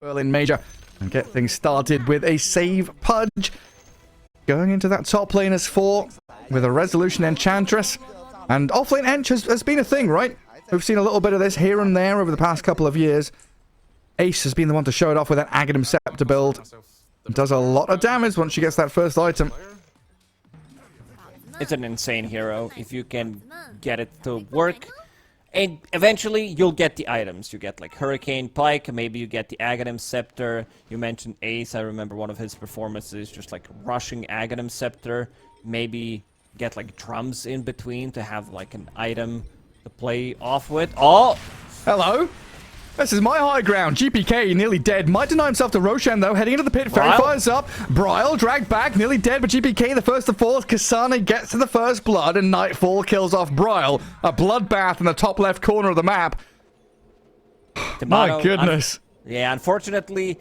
Berlin Major and get things started with a save Pudge. Going into that top lane as 4 with a Resolution Enchantress. And offlane Ench has been a thing, right? We've seen a little bit of this here and there over the past couple of years. Ace has been the one to show it off with that Aghanim Scepter build. Does a lot of damage once she gets that first item. It's an insane hero if you can get it to work. And eventually you'll get the items. You get like Hurricane Pike, maybe you get the Aghanim Scepter. You mentioned Ace, I remember one of his performances, just like rushing Aghanim Scepter. Maybe get like drums in between to have like an item to play off with. Oh! Hello! This is my high ground. GPK nearly dead. Might deny himself to Roshan though. Heading into the pit. Fairy fires up. Bryle dragged back. Nearly dead, but GPK the first to fall. Kasane gets to the first blood and Nightfall kills off Bryle. A bloodbath in the top left corner of the map. My goodness. Yeah, unfortunately,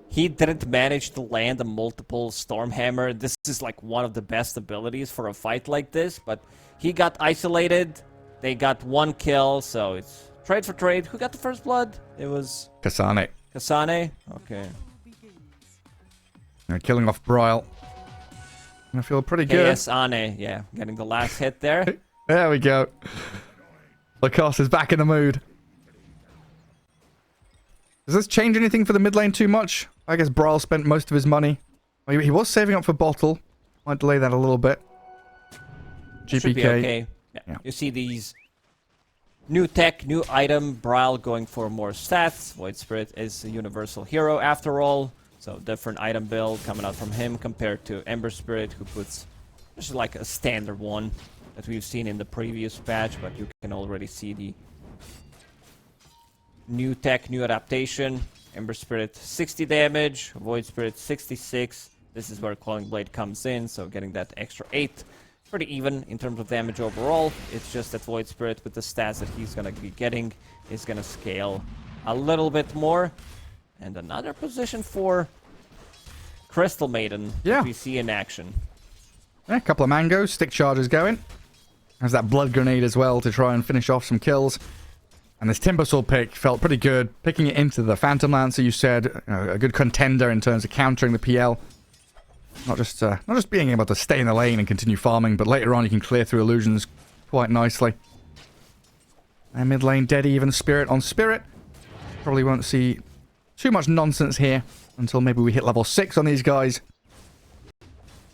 he didn't manage to land a multiple Stormhammer. This is like one of the best abilities for a fight like this, but he got isolated. They got 1 kill, so it's trade for trade. Who got the first blood? It was Kasane. Kasane? Okay. Killing off Bryle. I feel pretty good. Kasane, yeah. Getting the last hit there. There we go. Lacoste is back in the mood. Does this change anything for the mid lane too much? I guess Bryle spent most of his money. He was saving up for bottle. Might delay that a little bit. GPK. Should be okay. Yeah. You see these new tech, new item, Bryle going for more stats. Void Spirit is a universal hero after all. So different item build coming out from him compared to Ember Spirit, who puts just like a standard one that we've seen in the previous patch, but you can already see the new tech, new adaptation. Ember Spirit 60 damage, Void Spirit 66. This is where Calling Blade comes in, so getting that extra 8. Pretty even in terms of damage overall. It's just that Void Spirit with the stats that he's gonna be getting is gonna scale a little bit more. And another position for Crystal Maiden that we see in action. Yeah, a couple of mangoes, stick charges going. There's that blood grenade as well to try and finish off some kills. And this Timbersaw pick felt pretty good. Picking it into the Phantom Lancer, you said, a good contender in terms of countering the PL. Not just being able to stay in the lane and continue farming, but later on you can clear through illusions quite nicely. And mid lane, dead even Spirit on Spirit. Probably won't see too much nonsense here until maybe we hit level 6 on these guys.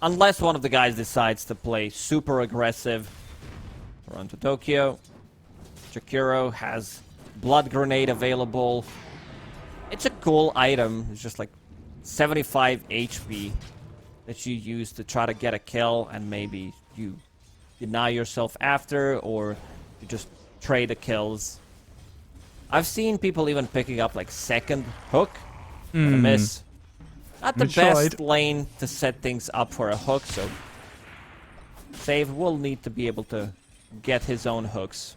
Unless one of the guys decides to play super aggressive. Run to Tokyo. Jakiro has Blood Grenade available. It's a cool item. It's just like 75 HP that you use to try to get a kill, and maybe you deny yourself after, or you just trade the kills. I've seen people even picking up like second hook and a miss. Not the best lane to set things up for a hook, so Save will need to be able to get his own hooks.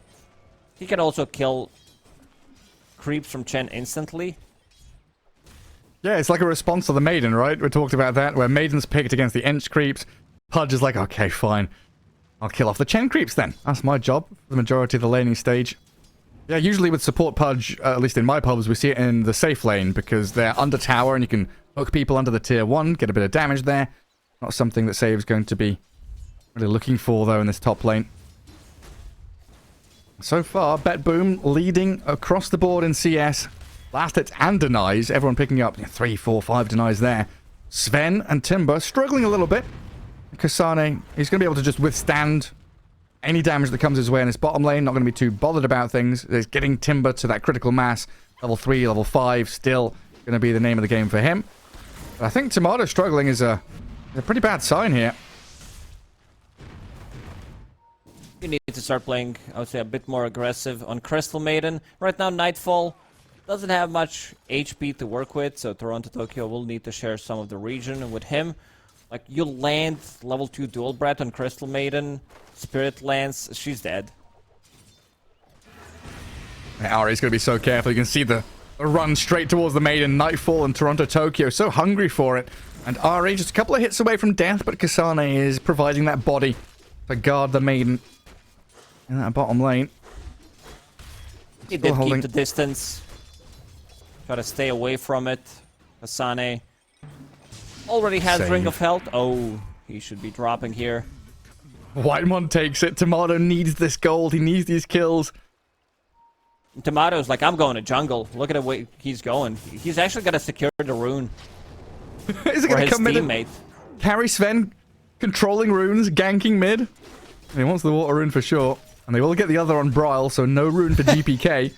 He can also kill creeps from Chen instantly. Yeah, it's like a response to the Maiden, right? We talked about that, where Maiden's picked against the Ench creeps. Pudge is like, okay, fine. I'll kill off the Chen creeps then. That's my job for the majority of the laning stage. Yeah, usually with support Pudge, at least in my pubs, we see it in the safe lane, because they're under tower and you can hook people under the tier 1, get a bit of damage there. Not something that Save's going to be really looking for, though, in this top lane. So far, BetBoom leading across the board in CS. Last hits and denies. Everyone picking up 3, 4, 5 denies there. Sven and Timber struggling a little bit. Kasane, he's going to be able to just withstand any damage that comes his way in his bottom lane. Not going to be too bothered about things. There's getting Timber to that critical mass. Level 3, level 5, still going to be the name of the game for him. But I think Tomato struggling is a pretty bad sign here. You need to start playing, I would say, a bit more aggressive on Crystal Maiden. Right now, Nightfall doesn't have much HP to work with, so Toronto Tokyo will need to share some of the region with him. Like, you land level 2 dual brat on Crystal Maiden, Spirit lands, she's dead. Ari's going to be so careful. You can see the run straight towards the Maiden. Nightfall and Toronto Tokyo so hungry for it. And Ari just a couple of hits away from death, but Kasane is providing that body to guard the Maiden in that bottom lane. He did keep the distance. Try to stay away from it. Kasane already has Save. Ring of Health. Oh, he should be dropping here. Whitemon takes it. Tomato needs this gold. He needs these kills. Tomato's like, I'm going to jungle. Look at the way he's going. He's actually going to secure the rune Is it for going to his come in? teammate. Carry Sven, controlling runes, ganking mid. He wants the water rune for sure. And they will get the other on Bryle, so no rune for GPK.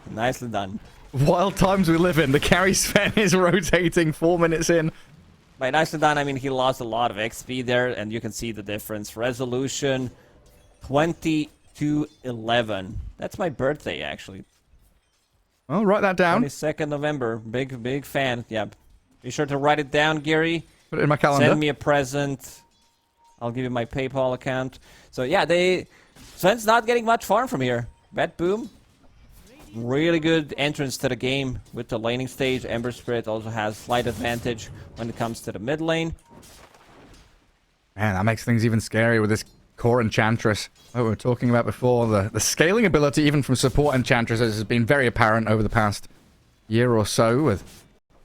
Nicely done. Wild times we live in. The carry Sven is rotating 4 minutes in. By nicely done, I mean he lost a lot of XP there, and you can see the difference. Resolution 2211. That's my birthday, actually. Well, write that down. 22nd November. Big fan. Yeah. Be sure to write it down, Gary. Put it in my calendar. Send me a present. I'll give you my PayPal account. So yeah, Sven's not getting much farm from here. BetBoom. Really good entrance to the game with the laning stage. Ember Spirit also has slight advantage when it comes to the mid lane. Man, that makes things even scarier with this core Enchantress. Like we were talking about before, the scaling ability even from support Enchantresses has been very apparent over the past year or so, with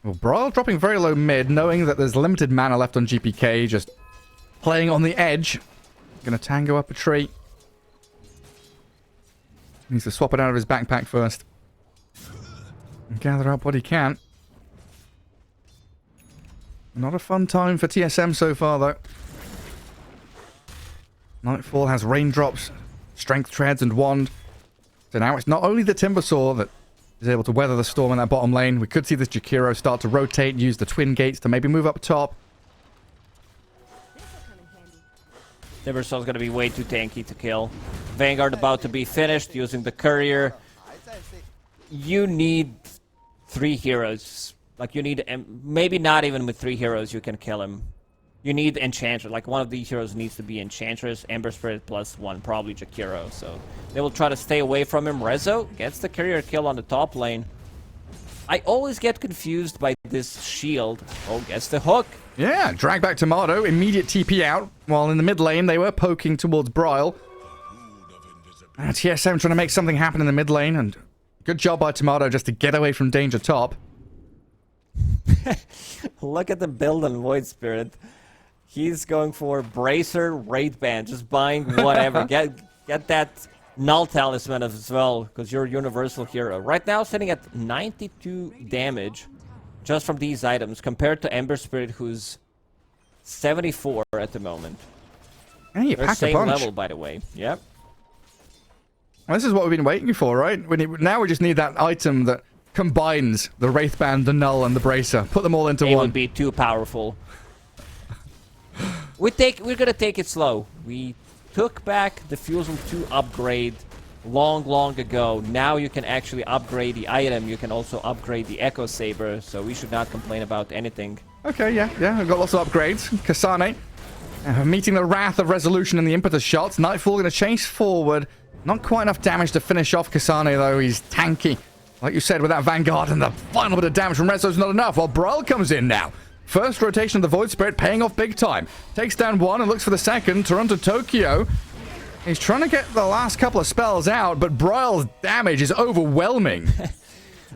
Bryle dropping very low mid, knowing that there's limited mana left on GPK, just playing on the edge. Gonna tango up a tree. Needs to swap it out of his backpack first. And gather up what he can. Not a fun time for TSM so far, though. Nightfall has raindrops, strength treads, and wand. So now it's not only the Timbersaw that is able to weather the storm in that bottom lane. We could see this Jakiro start to rotate, use the twin gates to maybe move up top. Timbersaw's gonna be way too tanky to kill. Vanguard about to be finished using the courier. You need 3 heroes. Like you need, maybe not even with 3 heroes you can kill him. You need Enchantress. Like one of these heroes needs to be Enchantress, Ember Spirit +1, probably Jakiro. So they will try to stay away from him. Rezo gets the courier kill on the top lane. I always get confused by this shield. Oh, gets the hook. Yeah, drag back Tomato, immediate TP out, while in the mid lane they were poking towards Bryle. TSM trying to make something happen in the mid lane, and good job by Tomato just to get away from danger top. Look at the build on Void Spirit. He's going for Bracer, Wraith Band, just buying whatever. get that Null Talisman as well, because you're a universal hero. Right now sitting at 92 damage just from these items, compared to Ember Spirit, who's 74 at the moment. Hey, you They're pack a same punch. level, by the way. Yep. Well, this is what we've been waiting for, right? Now we just need that item that combines the Wraith Band, the Null, and the Bracer. Put them all into It one. would be too powerful. We're gonna take it slow. We took back the Fusion 2 upgrade long ago. Now you can actually upgrade the item. You can also upgrade the Echo Saber, so we should not complain about anything. Okay, yeah, I've got lots of upgrades. Kasane meeting the wrath of Resolution and the impetus shots. Nightfall going to chase forward. Not quite enough damage to finish off Kasane, though. He's tanky. Like you said, with that Vanguard and the final bit of damage from Rezo's not enough. Well, Bryle comes in now. First rotation of the Void Spirit paying off big time. Takes down one and looks for the second. Toronto Tokyo. He's trying to get the last couple of spells out, but Bryle's damage is overwhelming.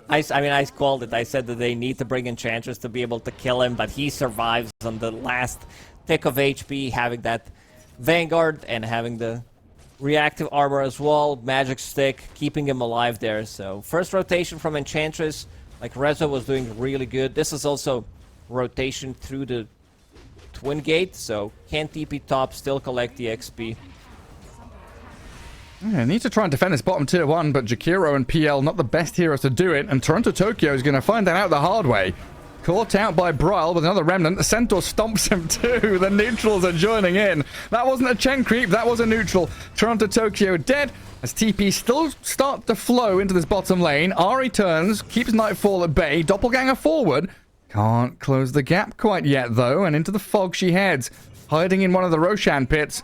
I mean, I called it. I said that they need to bring Enchantress to be able to kill him, but he survives on the last tick of HP, having that Vanguard and having the reactive armor as well, magic stick, keeping him alive there. So first rotation from Enchantress, like Rezo was doing really good. This is also rotation through the Twin Gate, so can't TP top, still collect the XP. Yeah, needs to try and defend his bottom tier 1, but Jakiro and PL not the best heroes to do it, and Toronto Tokyo is going to find that out the hard way. Caught out by Bryle with another remnant. The Centaur stomps him too. The neutrals are joining in. That wasn't a Chen creep, that was a neutral. Toronto Tokyo dead as TP still start to flow into this bottom lane. Ari turns, keeps Nightfall at bay. Doppelganger forward. Can't close the gap quite yet though, and into the fog she heads, hiding in one of the Roshan pits.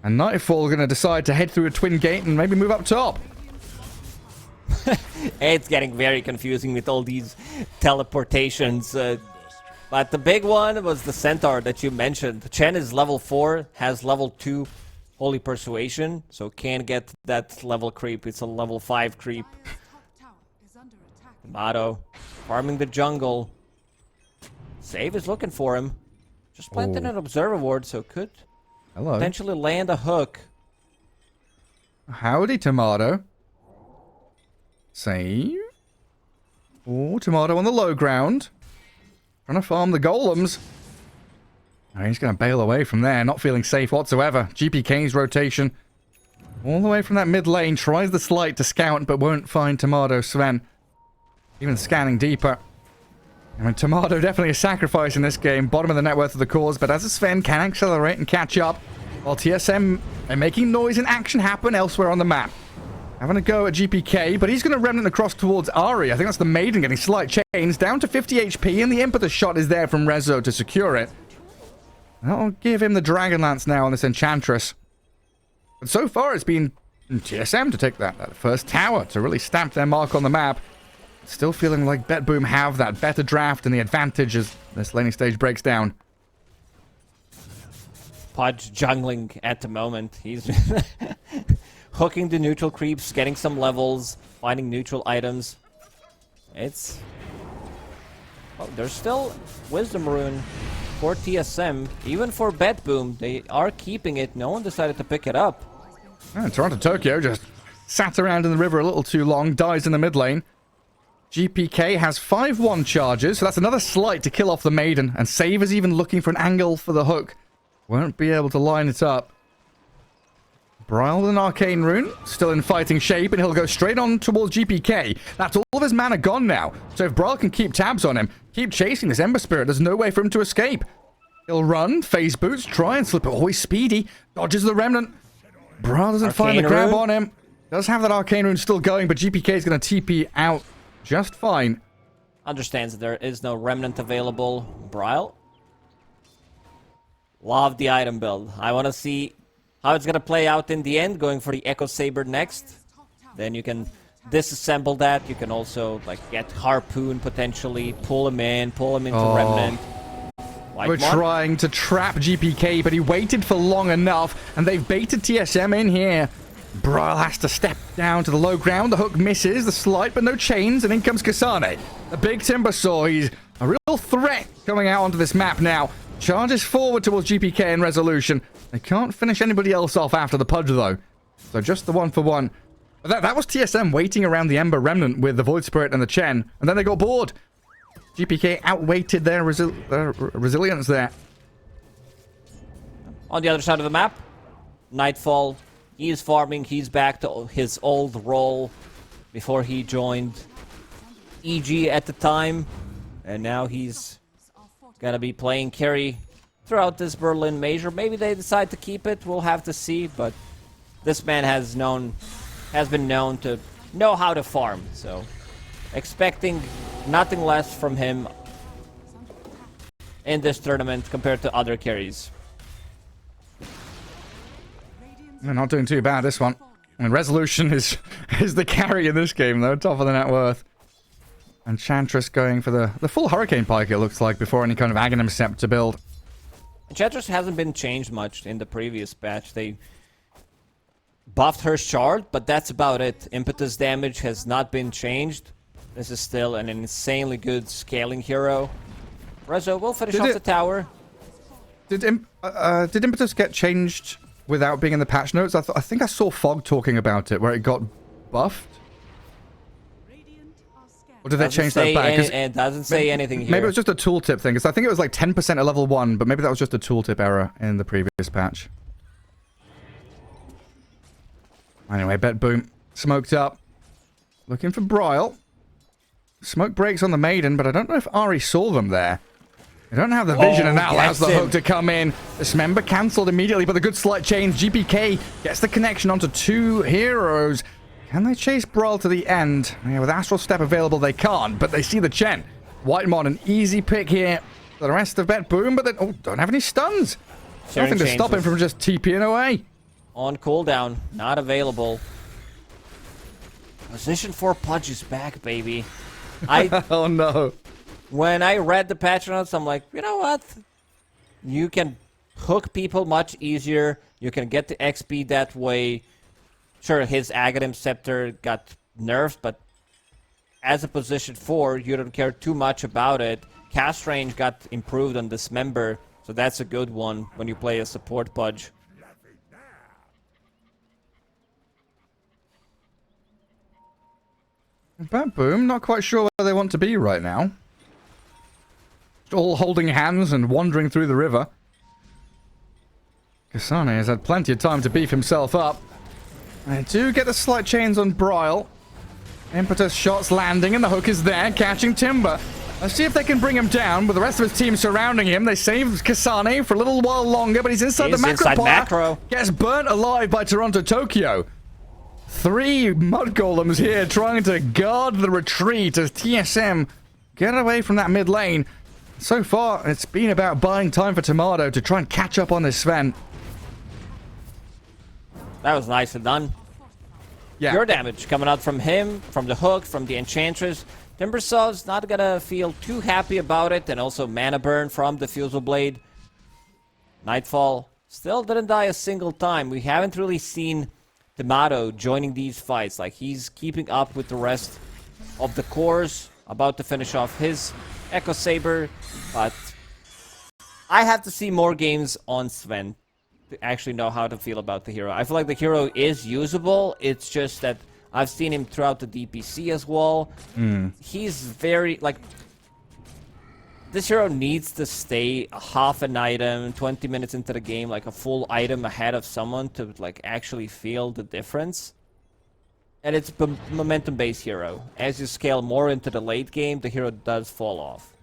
And Nightfall going to decide to head through a twin gate and maybe move up top. It's getting very confusing with all these teleportations. But the big one was the Centaur that you mentioned. Chen is level 4, has level 2 Holy Persuasion, so can't get that level creep. It's a level 5 creep. Tomato farming the jungle. Save is looking for him. Just planted an observer ward, so could potentially land a hook. Howdy, Tomato. Save. Oh, Tomato on the low ground. Trying to farm the golems. Oh, he's going to bail away from there, not feeling safe whatsoever. GPK's rotation. All the way from that mid lane, tries the slight to scout, but won't find Tomato. Sven even scanning deeper. I mean, Tomato definitely a sacrifice in this game. Bottom of the net worth of the cause, but as a Sven can accelerate and catch up, while TSM are making noise and action happen elsewhere on the map. Having a go at GPK, but he's going to remnant across towards Ari. I think that's the Maiden getting slight chains down to 50 HP, and the impetus shot is there from Rezo to secure it. That'll give him the Dragonlance now on this Enchantress. But so far, it's been TSM to take that first tower to really stamp their mark on the map. Still feeling like BetBoom have that better draft and the advantage as this laning stage breaks down. Pudge jungling at the moment. He's hooking the neutral creeps, getting some levels, finding neutral items. It's... Oh, there's still Wisdom Rune for TSM. Even for BetBoom, they are keeping it. No one decided to pick it up. And Toronto Tokyo just sat around in the river a little too long, dies in the mid lane. GPK has 5-1 charges, so that's another slight to kill off the Maiden. And Save is even looking for an angle for the hook. Won't be able to line it up. Bryle with an Arcane Rune, still in fighting shape, and he'll go straight on towards GPK. That's all of his mana gone now. So if Bryle can keep tabs on him, keep chasing this Ember Spirit, there's no way for him to escape. He'll run, phase boots, try and slip it. Oh, he's speedy. Dodges the Remnant. Bryle doesn't find the grab on him. Does have that Arcane Rune still going, but GPK is going to TP out just fine. Understands that there is no Remnant available. Bryle. Love the item build. I want to see how it's going to play out in the end, going for the Echo Saber next. Then you can disassemble that. You can also like get Harpoon potentially, pull him into Remnant. We're trying to trap GPK, but he waited for long enough, and they've baited TSM in here. Bryle has to step down to the low ground. The hook misses, the slight, but no chains, and in comes Kasane. A big Timber Saw. He's a real threat coming out onto this map now. Charges forward towards GPK in resolution. They can't finish anybody else off after the Pudge, though. So just the 1-for-1. But that was TSM waiting around the Ember Remnant with the Void Spirit and the Chen, and then they got bored. GPK outweighted their resilience there. On the other side of the map, Nightfall. He is farming. He's back to his old role before he joined EG at the time. And now he's going to be playing carry throughout this Berlin major. Maybe they decide to keep it. We'll have to see. But this man has been known to know how to farm. So expecting nothing less from him in this tournament compared to other carries. They're not doing too bad, this one. I mean, Resolution is the carry in this game, though. Top of the net worth. Enchantress going for the full Hurricane Pike, it looks like, before any kind of Aghanim Scepter build. Enchantress hasn't been changed much in the previous patch. They buffed her shard, but that's about it. Impetus damage has not been changed. This is still an insanely good scaling hero. Rezo will finish off the tower. Did Impetus get changed without being in the patch notes? I think I saw Fog talking about it, where it got buffed. Or did they change that back? It doesn't say anything here. Maybe it was just a tooltip thing, because I think it was like 10% at level 1, but maybe that was just a tooltip error in the previous patch. Anyway, BetBoom smoked up. Looking for Bryle. Smoke breaks on the Maiden, but I don't know if Ari saw them there. They don't have the vision, and that allows the hook to come in. Dismember cancelled immediately, but the good slight chains. GPK gets the connection onto 2 heroes. Can they chase Bryle to the end? Yeah, with Astral Step available, they can't, but they see the Chen. Whitemon, an easy pick here for the rest of BetBoom, but they don't have any stuns. Nothing to stop him from just TPing away. On cooldown, not available. Position 4 Pudge is back, baby. Oh no. When I read the patch notes, I'm like, you know what? You can hook people much easier. You can get the XP that way. Sure, his Aghanim Scepter got nerfed, but as a position 4, you don't care too much about it. Cast range got improved on Dismember, so that's a good one when you play a support Pudge. BetBoom, not quite sure where they want to be right now. All holding hands and wandering through the river. Kasane has had plenty of time to beef himself up. They do get a slight change on Bryle. Impetus shots landing and the hook is there, catching Timber. Let's see if they can bring him down with the rest of his team surrounding him. They save Kasane for a little while longer, but he's inside the macro. Gets burnt alive by Toronto Tokyo. 3 mud golems here trying to guard the retreat as TSM get away from that mid lane. So far, it's been about buying time for Tomato to try and catch up on this Sven. That was nice and done. Yeah. Pure damage coming out from him, from the hook, from the Enchantress. Timbersaw's not gonna feel too happy about it, and also mana burn from the Fusel Blade. Nightfall still didn't die a single time. We haven't really seen Tomato joining these fights. Like, he's keeping up with the rest of the cores, about to finish off his Echo Saber, but I have to see more games on Sven to actually know how to feel about the hero. I feel like the hero is usable. It's just that I've seen him throughout the DPC as well. He's very, like, this hero needs to stay half an item, 20 minutes into the game, like a full item ahead of someone to, like, actually feel the difference. And it's a momentum-based hero. As you scale more into the late game, the hero does fall off.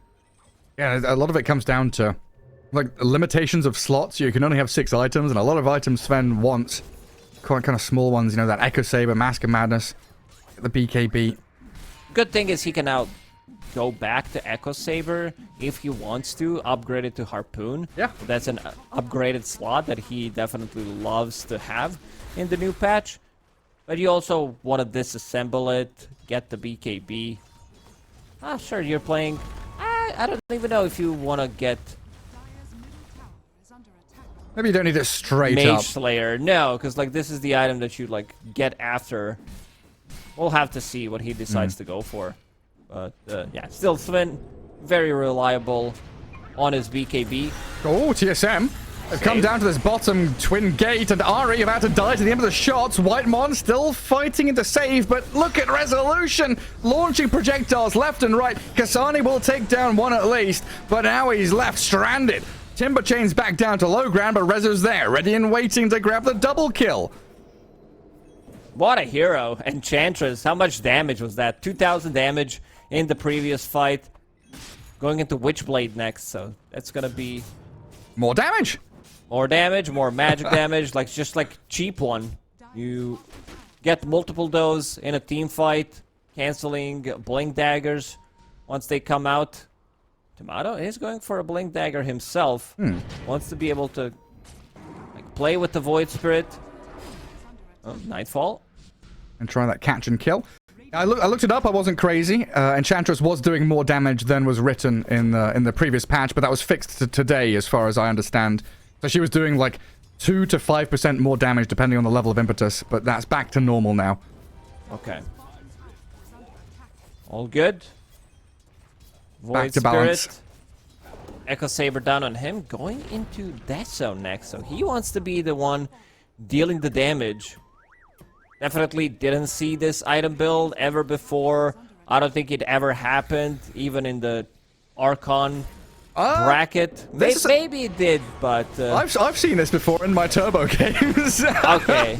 Yeah, a lot of it comes down to, like, limitations of slots. You can only have 6 items, and a lot of items Sven wants. Quite kind of small ones, you know, that Echo Saber, Mask of Madness, the BKB. Good thing is he can now go back to Echo Saber if he wants to, upgrade it to Harpoon. Yeah. That's an upgraded slot that he definitely loves to have in the new patch. But you also want to disassemble it, get the BKB. Sure, you're playing... I don't even know if you want to get... Maybe you don't need it straight Mage up. Slayer. No, because, like, this is the item that you, like, get after. We'll have to see what he decides to go for. But, yeah, still Sven, very reliable on his BKB. Oh, TSM. They've come down to this bottom twin gate, and Ari about to die to the end of the shots. Whitemon still fighting into save, but look at Resolution launching projectiles left and right. Kasane will take down one at least, but now he's left stranded. Timber chains back down to low ground, but Rezo's there, ready and waiting to grab the double kill. What a hero. Enchantress, how much damage was that? 2,000 damage in the previous fight. Going into Witchblade next, so that's gonna be... More damage. More damage, more magic damage, like just like cheap one. You get multiple those in a team fight, canceling Blink Daggers once they come out. Tomato is going for a Blink Dagger himself. Wants to be able to, like, play with the Void Spirit. Oh, Nightfall. And try that catch and kill. I looked it up. I wasn't crazy. Enchantress was doing more damage than was written in the previous patch, but that was fixed today, as far as I understand. So she was doing like 2 to 5% more damage, depending on the level of impetus. But that's back to normal now. Okay. All good. Void Back to Spirit. balance. Echo Saber down on him. Going into Death Zone next, so he wants to be the one dealing the damage. Definitely didn't see this item build ever before. I don't think it ever happened, even in the Archon bracket. Maybe it did, but... I've seen this before in my turbo games. Okay.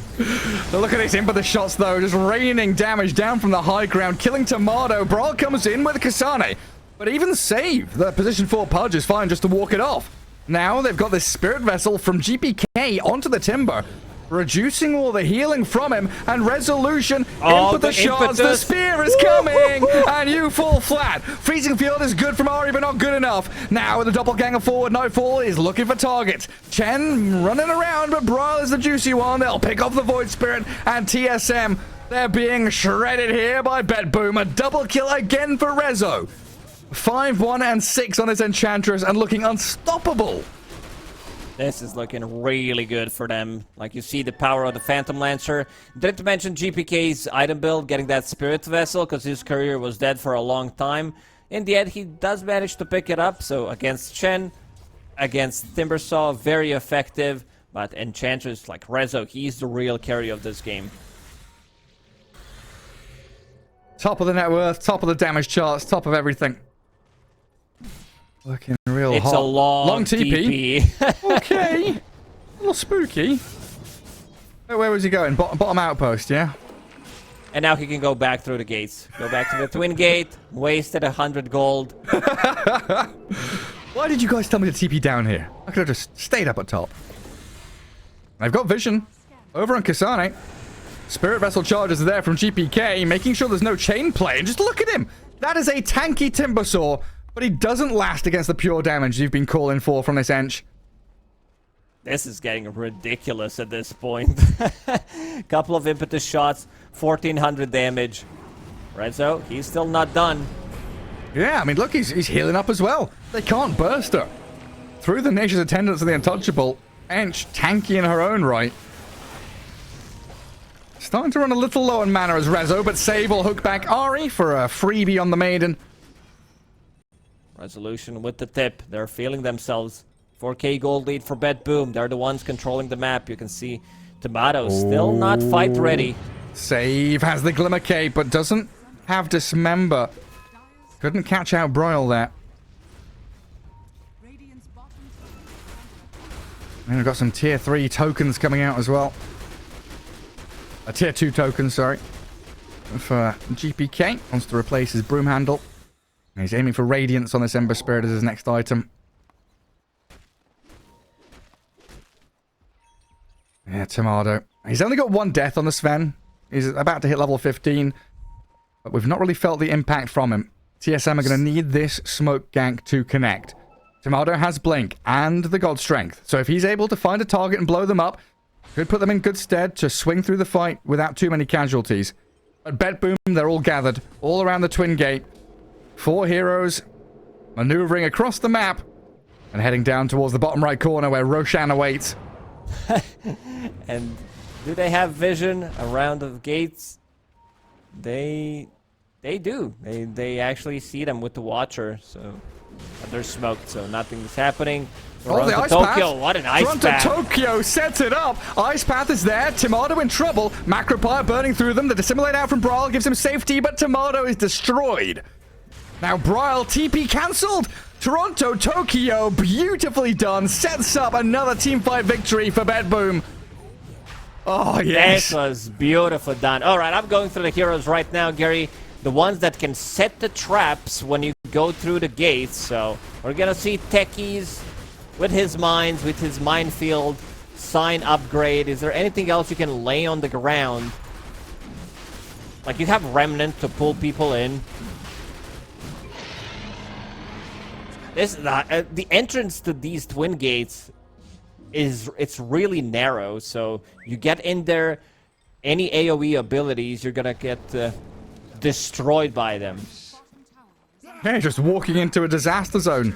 So look at these impetus shots, though, just raining damage down from the high ground, killing Tomato. Brawl comes in with Kasane. But even save, the position 4 Pudge is fine just to walk it off. Now they've got this Spirit Vessel from GPK onto the Timber, reducing all the healing from him, and Resolution into the shots. The spear is coming, and you fall flat. Freezing Field is good from Ari, but not good enough. Now with the doppelganger forward, Nightfall is looking for targets. Chen running around, but Bryle is the juicy one. They'll pick off the Void Spirit, and TSM, they're being shredded here by BetBoom. A double kill again for Rezo. 5, 1, and 6 on his Enchantress, and looking unstoppable. This is looking really good for them. Like, you see the power of the Phantom Lancer. Didn't mention GPK's item build, getting that Spirit Vessel, because his career was dead for a long time. In the end, he does manage to pick it up. So against Shen, against Timbersaw, very effective. But Enchantress like Rezo, he's the real carry of this game. Top of the net worth, top of the damage charts, top of everything. Looking real It's hot. a long TP. Okay. A little spooky. Where was he going? Bottom outpost, yeah? And now he can go back through the gates. Go back to the Twin Gate. Wasted 100 gold. Why did you guys tell me to TP down here? I could have just stayed up at top. I've got vision. Over on Kasane. Spirit Vessel charges are there from GPK, making sure there's no chain play. And just look at him. That is a tanky Timbersaw, but he doesn't last against the pure damage you've been calling for from this Ench. This is getting ridiculous at this point. Couple of impetus shots, 1400 damage. Rezo, he's still not done. Yeah, I mean, look, he's healing up as well. They can't burst her. Through the Nature's Attendants of the Untouchable, Ench tanky in her own right. Starting to run a little low on mana as Rezo, but Save will hook back Ari for a freebie on the Maiden. Resolution with the tip. They're feeling themselves. 4k gold lead for BetBoom. They're the ones controlling the map. You can see Tomato still not fight ready. Save has the Glimmer Cape, but doesn't have Dismember. Couldn't catch out Broil there. And we've got some tier 3 tokens coming out as well. A tier 2 token, sorry. For GPK. Wants to replace his broom handle. And he's aiming for Radiance on this Ember Spirit as his next item. Yeah, Tomato. He's only got one death on the Sven. He's about to hit level 15. But we've not really felt the impact from him. TSM are going to need this smoke gank to connect. Tomato has Blink and the God Strength. So if he's able to find a target and blow them up, could put them in good stead to swing through the fight without too many casualties. At BetBoom, they're all gathered, all around the Twin Gate. 4 heroes maneuvering across the map and heading down towards the bottom right corner where Roshan awaits. And do they have vision around the gates? They do. They actually see them with the Watcher, so they're smoked, so nothing's happening. Oh, the Ice Tokyo, Path. what an Ice Path. Tokyo sets it up. Ice Path is there. Tomato in trouble. Macropire burning through them. The Dissimulate out from Brawl gives him safety, but Tomato is destroyed. Now Brawl TP cancelled. Toronto, Tokyo, beautifully done. Sets up another teamfight victory for BetBoom. Oh, yes. This was beautiful done. All right, I'm going through the heroes right now, Gary. The ones that can set the traps when you go through the gates. So we're going to see Techies with his mines, with his minefield, sign upgrade. Is there anything else you can lay on the ground? Like, you have Remnant to pull people in. This the entrance to these Twin Gates it's really narrow, so you get in there, any AoE abilities, you're gonna get destroyed by them. Yeah, just walking into a disaster zone.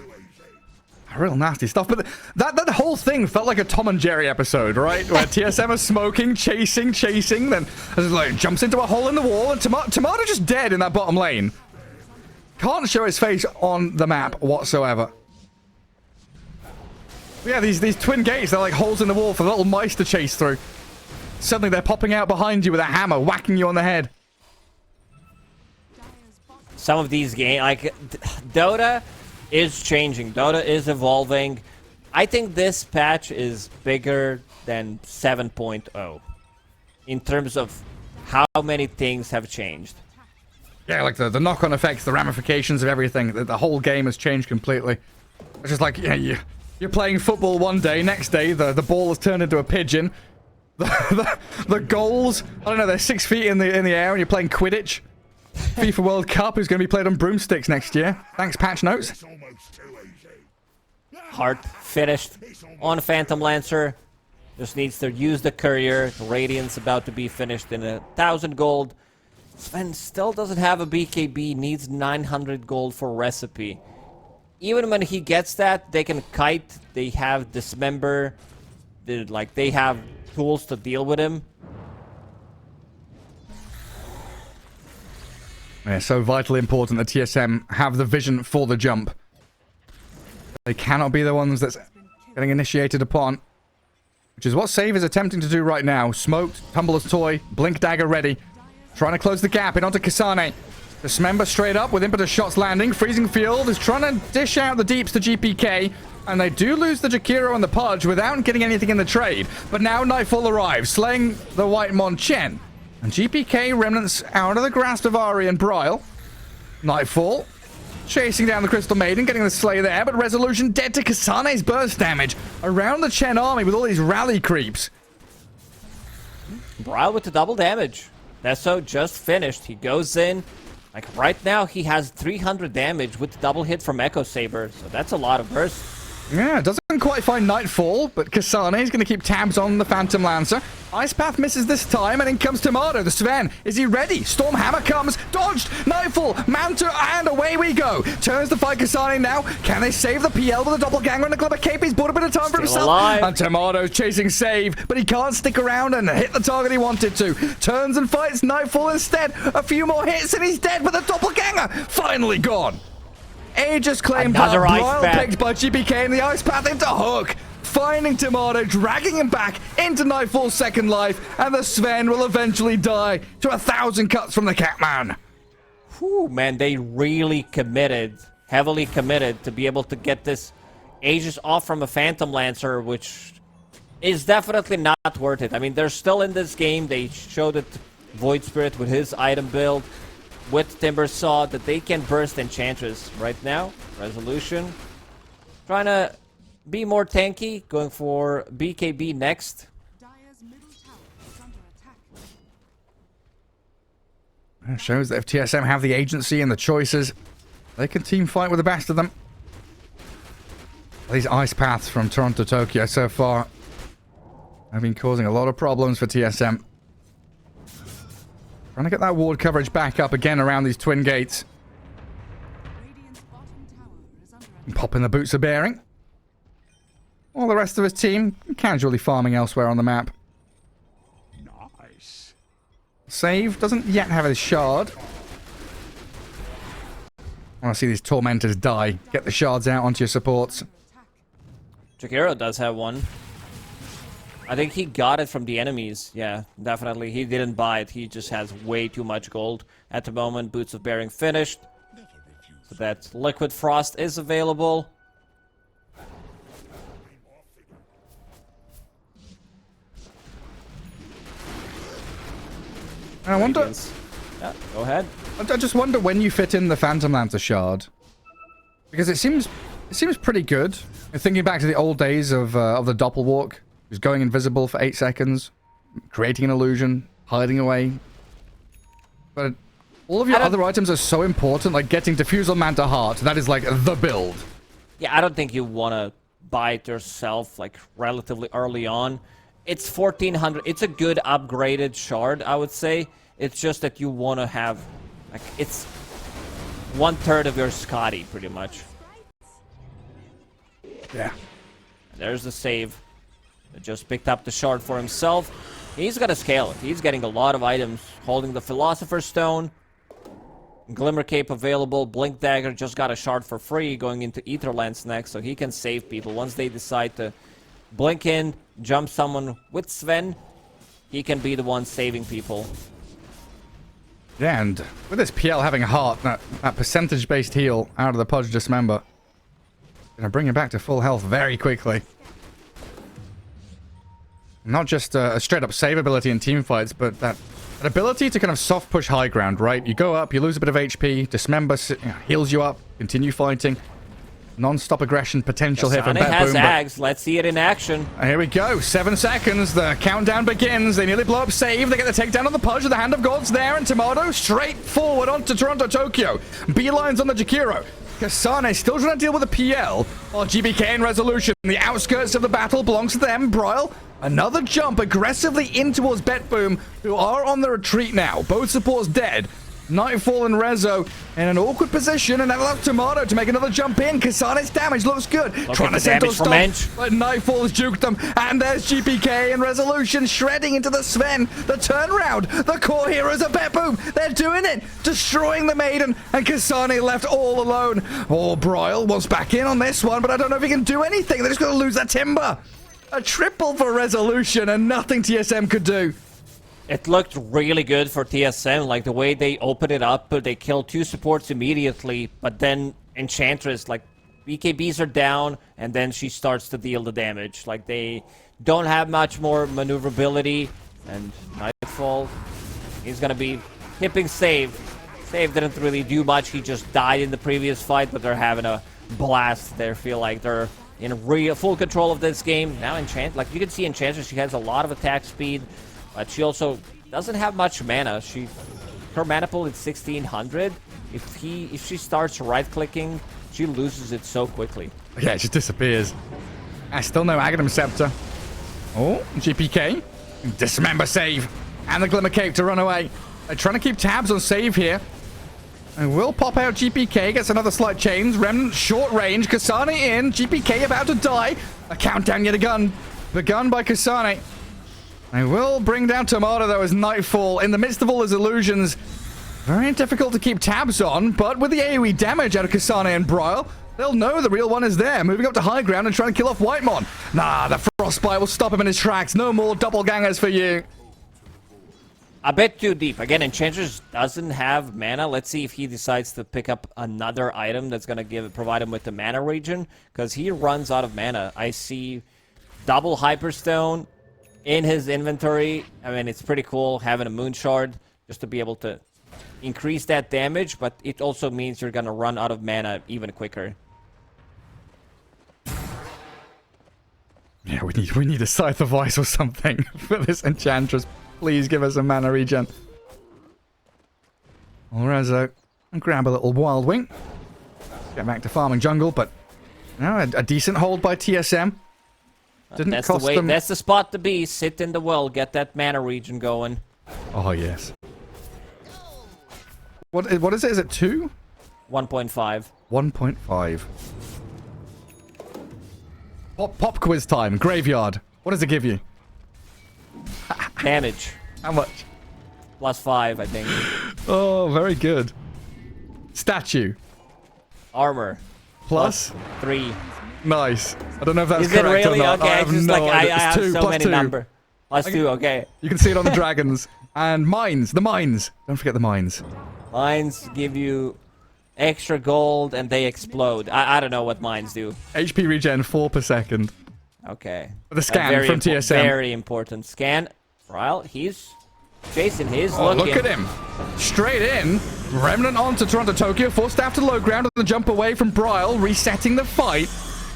Real nasty stuff, but that whole thing felt like a Tom and Jerry episode, right? Where TSM are smoking, chasing, then like jumps into a hole in the wall, and Tomato just dead in that bottom lane. Can't show his face on the map whatsoever. Yeah, these Twin Gates, they're like holes in the wall for little mice to chase through. Suddenly they're popping out behind you with a hammer, whacking you on the head. Some of these games, like Dota is changing. Dota is evolving. I think this patch is bigger than 7.0 in terms of how many things have changed. Yeah, like the knock-on effects, the ramifications of everything. The whole game has changed completely. It's just like, yeah, you're playing football one day, next day the ball has turned into a pigeon. The goals, I don't know, they're 6 feet in the air and you're playing Quidditch. FIFA World Cup is going to be played on broomsticks next year. Thanks, patch notes. Heart finished on Phantom Lancer. Just needs to use the Courier. The Radiant's about to be finished in 1,000 gold. Sven still doesn't have a BKB, needs 900 gold for Recipe. even when he gets that, they can kite. They have dismember. They have tools to deal with him. Yeah, so vitally important that TSM have the vision for the jump. They cannot be the ones that's getting initiated upon. Which is what Save is attempting to do right now. Smoked, Tumbler's Toy, Blink Dagger ready. Trying to close the gap in onto Kasane. Dismember straight up with impetus shots landing. Freezing Field is trying to dish out the deeps to GPK. And they do lose the Jakiro and the Pudge without getting anything in the trade. But now Nightfall arrives, slaying the White Mon Chen. And GPK remnants out of the grasp of Ari and Bryle. Nightfall chasing down the Crystal Maiden, getting the slay there, but Resolution dead to Kasane's burst damage around the Chen army with all these rally creeps. Bryle with the double damage. Nesso just finished. He goes in. Like right now, he has 300 damage with the double hit from Echo Saber. So that's a lot of burst. Yeah, doesn't quite find Nightfall, but Kasane is going to keep tabs on the Phantom Lancer. Ice Path misses this time, and in comes Tomato, the Sven. Is he ready? Stormhammer comes, dodged, Nightfall, Manta, and away we go. Turns to fight Kasane now. Can they save the PL with a doppelganger and a Club of Cape? He's bought a bit of time for himself. Alive. And Tomato's chasing Save, but he can't stick around and hit the target he wanted to. Turns and fights Nightfall instead. A few more hits, and he's dead, but the doppelganger finally gone. Aegis claimed up, Bryle picked by GPK and the Ice Path into Hook. Finding Tomato, dragging him back into Nightfall's second life, and the Sven will eventually die to 1,000 cuts from the Catman. Whew, man, they really committed, heavily committed to be able to get this Aegis off from a Phantom Lancer, which is definitely not worth it. I mean, they're still in this game. They showed it Void Spirit with his item build. With Timber Saw, that they can burst Enchantress right now. Resolution. Trying to be more tanky. Going for BKB next. It shows that if TSM have the agency and the choices, they can team fight with the best of them. These Ice Paths from Toronto Tokyo so far have been causing a lot of problems for TSM. Trying to get that ward coverage back up again around these twin gates. Popping the boots of bearing. All the rest of his team casually farming elsewhere on the map. Nice. Save doesn't yet have his shard. I want to see these tormentors die. Get the shards out onto your supports. Jakiro does have one. I think he got it from the enemies. Yeah, definitely. He didn't buy it. He just has way too much gold at the moment. Boots of Bearing finished. So that Liquid Frost is available. I wonder... Yeah, go ahead. I just wonder when you fit in the Phantom Lancer shard. Because it seems pretty good. Thinking back to the old days of the Doppelwalk. Just going invisible for 8 seconds, creating an illusion, hiding away. But all of your other items are so important, like getting Diffusal Manta Heart. That is like the build. Yeah, I don't think you want to buy it yourself like relatively early on. It's 1400. It's a good upgraded shard, I would say. It's just that you want to have, like, it's 1/3 of your Scotty, pretty much. Yeah. There's the save. Just picked up the shard for himself. He's got to scale it. He's getting a lot of items. Holding the Philosopher's Stone. Glimmer Cape available. Blink Dagger just got a shard for free going into Aetherlands next. So he can save people. Once they decide to blink in, jump someone with Sven, he can be the one saving people. Yeah, and with this PL having a heart, that percentage-based heal out of the Pudge Dismember, gonna bring him back to full health very quickly. Not just a straight-up save ability in team fights, but that ability to kind of soft push high ground, right? You go up, you lose a bit of HP, Dismember heals you up, continue fighting. Non-stop aggression potential here from BetBoom. has Ags. Let's see it in action. Here we go. 7 seconds. The countdown begins. They nearly blow up Save. They get the takedown on the Pudge. The Hand of God's there. And Tomato straight forward onto Toronto Tokyo. Beelines on the Jakiro. Kasane still trying to deal with the PL. While GBK and Resolution. The outskirts of the battle belongs to them. Bryle. Another jump aggressively in towards BetBoom, who are on the retreat now. Both supports dead. Nightfall and Rezo in an awkward position, and that allows Tomato to make another jump in. Kasane's damage looks good. Trying to set those stops, but Nightfall's juked them. And there's GPK and Resolution shredding into the Sven. The turnaround. The core heroes of BetBoom. They're doing it. Destroying the Maiden. And Kasane left all alone. Oh, Broyle wants back in on this one, but I don't know if he can do anything. They're just going to lose that Timber. A triple for Resolution and nothing TSM could do. It looked really good for TSM, like the way they opened it up, but they killed 2 supports immediately, but then Enchantress, like, BKBs are down, and then she starts to deal the damage. Like, they don't have much more maneuverability, and Nightfall, he's gonna be hipping Save. Save didn't really do much, he just died in the previous fight, but they're having a blast. They feel like they're in full control of this game. Now like, you can see Enchantress, she has a lot of attack speed, but she also doesn't have much mana. Her mana pool is 1600. If she starts right-clicking, she loses it so quickly. Yeah, it just disappears. Still no Aghanim Scepter. Oh, GPK. Dismember Save. And the Glimmer Cape to run away. They're trying to keep tabs on Save here. And will pop out GPK. Gets another slight chains. Remnant short range. Kasane in. GPK about to die. A countdown yet again. Begun by Kasane. They will bring down Tomato, though, as Nightfall. In the midst of all his illusions, very difficult to keep tabs on, but with the AoE damage out of Kasane and Broyle, they'll know the real one is there, moving up to high ground and trying to kill off Whitemon. Nah, the Frostbite will stop him in his tracks. No more doppelgangers for you. A bit too deep. Again, Enchantress doesn't have mana. Let's see if he decides to pick up another item that's going to provide him with the mana regen, because he runs out of mana. I see double Hyperstone in his inventory. I mean, it's pretty cool having a Moon Shard just to be able to increase that damage, but it also means you're gonna run out of mana even quicker. Yeah, we need a Scythe of Ice or something for this Enchantress. Please give us a mana regen. Rezo, and grab a little Wild Wing. Get back to farming jungle, but no, a decent hold by TSM. Didn't cost them. That's the spot to be. Sit in the well, get that mana regen going. Oh yes. What is it? Is it 2? 1.5. 1.5. Pop quiz time. Graveyard. What does it give you? Damage. How much? +5, I think. Oh, very good. Statue. Armor. +3. Nice. I don't know if that's correct really? or not. Okay, I have just no like idea. I have two, so many +2. numbers. +2, okay. You can see it on the dragons. And mines. The mines. Don't forget the mines. Mines give you extra gold and they explode. I don't know what mines do. HP regen 4 per second. Okay. The scan from TSM. Very important. Scan. Ryle, he's chasing his. Look at him. Straight in. Remnant on to Toronto Tokyo. Forced after low ground and the jump away from Broyle. Resetting the fight.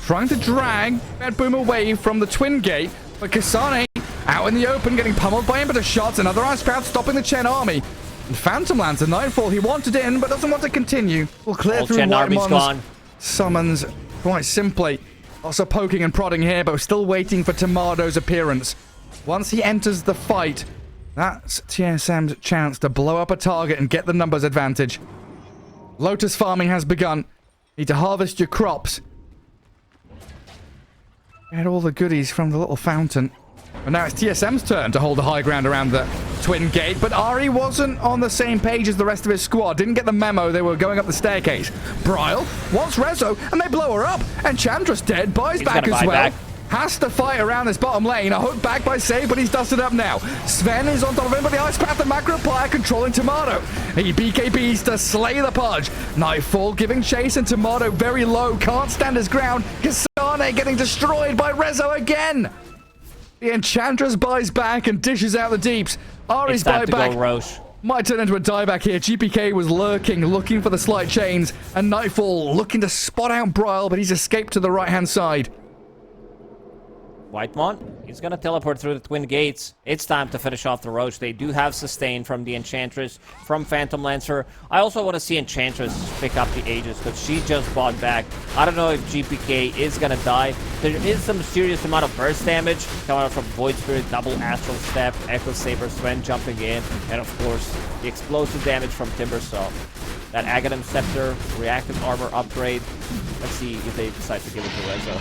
Trying to drag BetBoom away from the Twin Gate. But Kasane out in the open, getting pummeled by impetus shots. Another Ice Sprout stopping the Chen army. And Phantom Lance and Nightfall, he wanted in, but doesn't want to continue. Will clear through Whitemon's summons quite simply. Also poking and prodding here, but we're still waiting for Tomado's appearance. Once he enters the fight, that's TSM's chance to blow up a target and get the numbers advantage. Lotus farming has begun. Need to harvest your crops. Get all the goodies from the little fountain. And now it's TSM's turn to hold the high ground around the Twin Gate, but Ari wasn't on the same page as the rest of his squad. Didn't get the memo they were going up the staircase. Broyle wants Rezo, and they blow her up. Enchantress dead, buys back as well. Has to fight around this bottom lane. A hook back by Save, but he's dusted up now. Sven is on top of him, but the Ice Path and Macro Player controlling Tomato. He BKBs to slay the Pudge. Nightfall giving chase, and Tomato very low. Can't stand his ground. Kasane getting destroyed by Rezo again. The Enchantress buys back and dishes out the deeps. Ari's buyback might turn into a dieback here. GPK was lurking, looking for the slight chains, and Nightfall looking to spot out Broyle, but he's escaped to the right-hand side. Whitemon, he's gonna teleport through the Twin Gates. It's time to finish off the Roach. They do have sustain from the Enchantress, from Phantom Lancer. I also want to see Enchantress pick up the Aegis, because she just bought back. I don't know if GPK is gonna die. There is some serious amount of burst damage coming out from Void Spirit, double Astral Step, Echo Saber, Sven jumping in, and of course, the explosive damage from Timbersaw. That Aghanim Scepter, reactive armor upgrade. Let's see if they decide to give it to Rezo.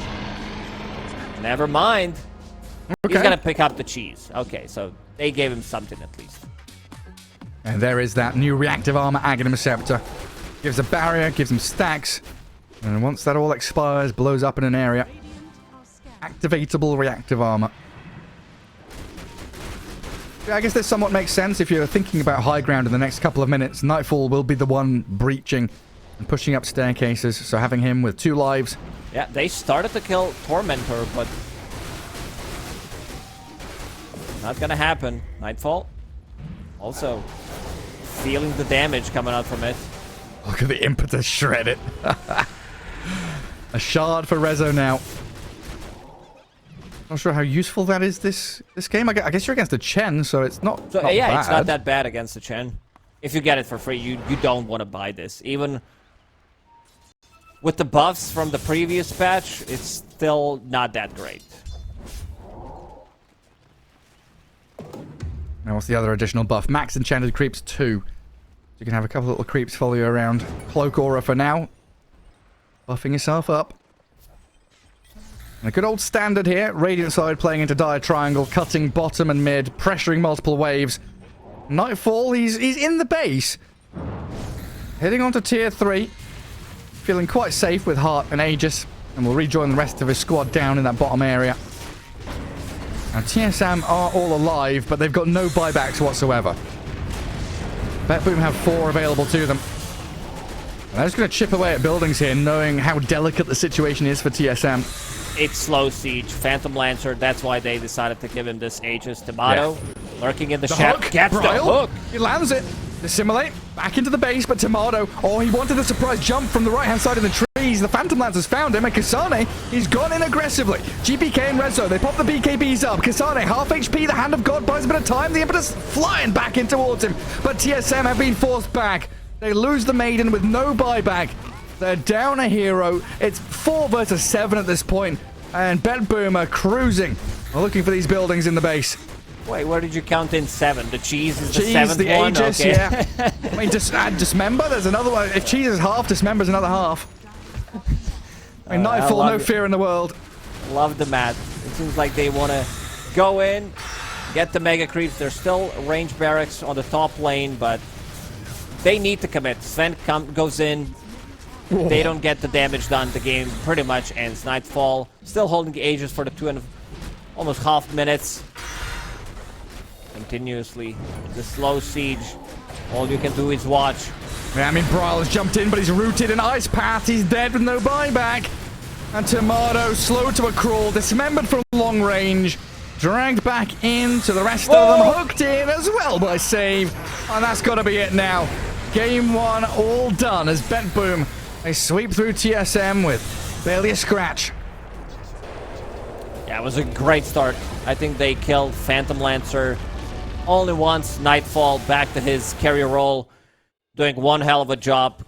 Never mind. Okay. He's gonna pick up the cheese. Okay, so they gave him something at least. And there is that new reactive armor Aghanim Scepter. Gives a barrier, gives him stacks. And once that all expires, blows up in an area. Activatable reactive armor. Yeah, I guess this somewhat makes sense if you're thinking about high ground in the next couple of minutes. Nightfall will be the one breaching and pushing up staircases, so having him with 2 lives. Yeah, they started to kill Tormentor, but not gonna happen. Nightfall also feeling the damage coming out from it. Look at the impetus shred it. A shard for Rezo now. Not sure how useful that is this game. I guess you're against the Chen, so it's not, so, not yeah, bad. It's not that bad against the Chen. If you get it for free, you don't want to buy this. Even with the buffs from the previous patch, it's still not that great. Now what's the other additional buff? Max Enchanted Creeps 2. So you can have a couple little creeps follow you around. Cloak Aura for now. Buffing yourself up. And a good old standard here. Radiant side playing into Dire Triangle, cutting bottom and mid, pressuring multiple waves. Nightfall, he's in the base. Heading on to tier 3. Feeling quite safe with Heart and Aegis. And will rejoin the rest of his squad down in that bottom area. Now TSM are all alive, but they've got no buybacks whatsoever. BetBoom have 4 available to them. And they're just going to chip away at buildings here, knowing how delicate the situation is for TSM. It's slow siege. Phantom Lancer, that's why they decided to give him this Aegis. Tomato, lurking in the shadow, gets the hook. He lands it. Dissimulate, back into the base, but Tomato, oh, he wanted the surprise jump from the right-hand side of the trees. The Phantom Lancer's found him, and Kasane, he's gone in aggressively. GPK and Rezo, they pop the BKBs up. Kasane, half HP, the Hand of God buys a bit of time. The Impetus flying back in towards him, but TSM have been forced back. They lose the Maiden with no buyback. They're down a hero. It's 4 versus 7 at this point, and BetBoom are cruising. We're looking for these buildings in the base. Wait, where did you count in 7? The cheese is cheese, the 7th the one? Aegis, okay. yeah. I mean, just add Dismember. There's another one. If cheese is half, Dismember's another half. I mean, Nightfall, no fear in the world. Love the math. It seems like they want to go in, get the Mega Creeps. There's still range barracks on the top lane, but they need to commit. Sven goes in. Whoa. They don't get the damage done. The game pretty much ends. Nightfall still holding the Aegis for the 2 and almost half minutes. Continuously, the slow siege. All you can do is watch. Yeah, I mean, Braille has jumped in, but he's rooted in Ice Path. He's dead with no buyback. And Tomato, slow to a crawl, dismembered from long range. Dragged back into the rest of them, hooked in as well by Save. And that's got to be it now. Game 1 all done as BetBoom, they sweep through TSM with barely a scratch. Yeah, it was a great start. I think they killed Phantom Lancer only once. Nightfall back to his carrier role, doing one hell of a job,